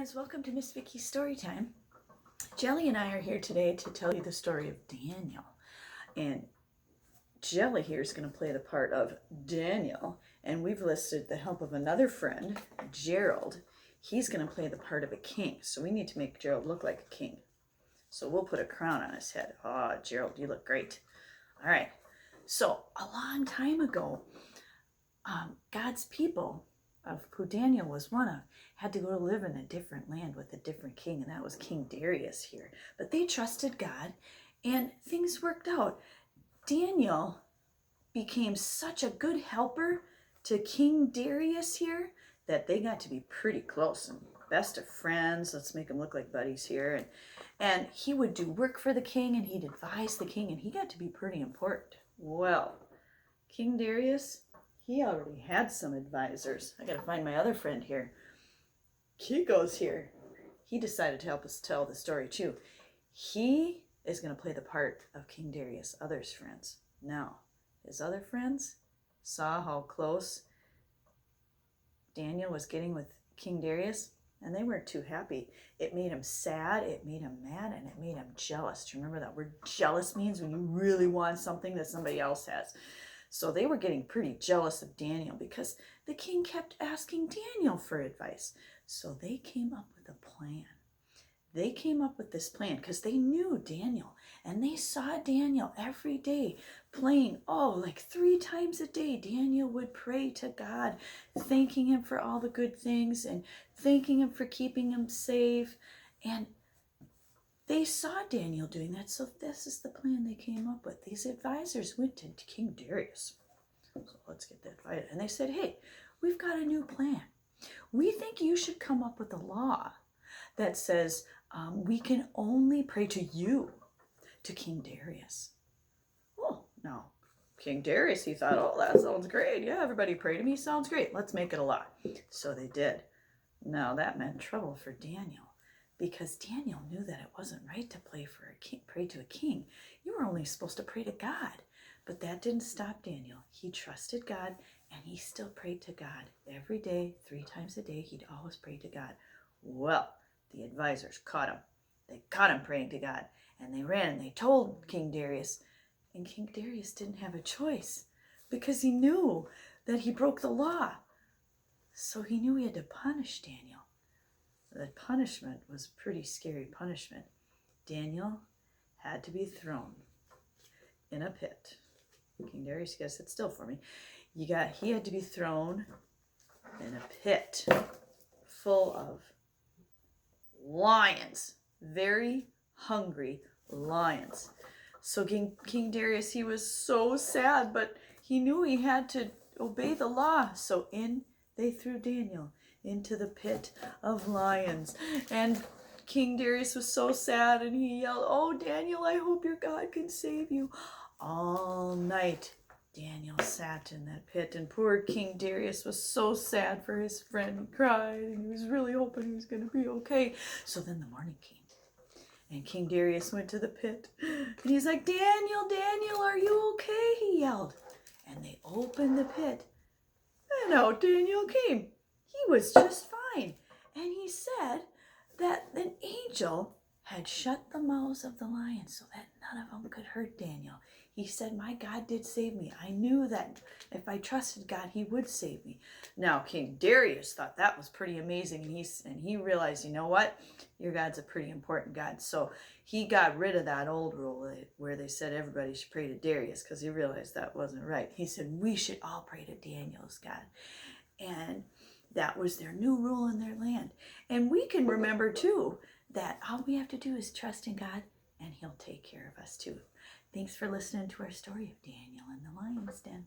guys, welcome to Miss Vicky's Storytime. Jelly and I are here today to tell you the story of Daniel. And Jelly here is going to play the part of Daniel. And we've listed the help of another friend, Gerald. He's going to play the part of a king. So we need to make Gerald look like a king. So we'll put a crown on his head. Oh, Gerald, you look great. All right. So a long time ago, God's people, of who Daniel was one of, had to go to live in a different land with a different king, and that was King Darius here. But they trusted God, and things worked out. Daniel became such a good helper to King Darius here that they got to be pretty close and best of friends. Let's make them look like buddies here. And he would do work for the king, and he'd advise the king, and he got to be pretty important. Well, King Darius, he already had some advisors. I gotta find my other friend here. Kiko's here. He decided to help us tell the story too. He is gonna play the part of King Darius' other friends. Now, his other friends saw how close Daniel was getting with King Darius, and they weren't too happy. It made him sad, it made him mad, and it made him jealous. Do you remember that word jealous means when you really want something that somebody else has? So they were getting pretty jealous of Daniel because the king kept asking Daniel for advice. So they came up with a plan. They came up with this plan because they knew Daniel, and they saw Daniel every day playing, like 3 times a day. Daniel would pray to God, thanking him for all the good things and thanking him for keeping him safe. And they saw Daniel doing that, so this is the plan they came up with. These advisors went to King Darius. So let's get that right. And they said, hey, we've got a new plan. We think you should come up with a law that says we can only pray to you, to King Darius. Oh, now, King Darius, he thought, that sounds great. Yeah, everybody pray to me. Sounds great. Let's make it a law. So they did. Now, that meant trouble for Daniel, because Daniel knew that it wasn't right to pray to a king. You were only supposed to pray to God. But that didn't stop Daniel. He trusted God, and he still prayed to God every day, 3 times a day. He'd always pray to God. Well, the advisors caught him. They caught him praying to God, and they ran and they told King Darius. And King Darius didn't have a choice because he knew that he broke the law. So he knew he had to punish Daniel. The punishment was pretty scary punishment. Daniel had to be thrown in a pit. King Darius, you gotta sit still for me. He had to be thrown in a pit full of lions, very hungry lions. So King Darius, he was so sad, but he knew he had to obey the law. So they threw Daniel into the pit of lions. And King Darius was so sad, and he yelled, oh, Daniel, I hope your God can save you. All night, Daniel sat in that pit, and poor King Darius was so sad for his friend. He cried, and he was really hoping he was going to be okay. So then the morning came, and King Darius went to the pit, and he's like, Daniel, are you okay? He yelled. And they opened the pit, and out Daniel came. He was just fine. And he said that an angel had shut the mouths of the lions so that none of them could hurt Daniel. He said, my God did save me. I knew that if I trusted God, he would save me. Now, King Darius thought that was pretty amazing, and he realized, you know what? Your God's a pretty important God. So he got rid of that old rule where they said everybody should pray to Darius, because he realized that wasn't right. He said, we should all pray to Daniel's God. And that was their new rule in their land. And we can remember, too, that all we have to do is trust in God, and he'll take care of us, too. Thanks for listening to our story of Daniel and the Lion's Den.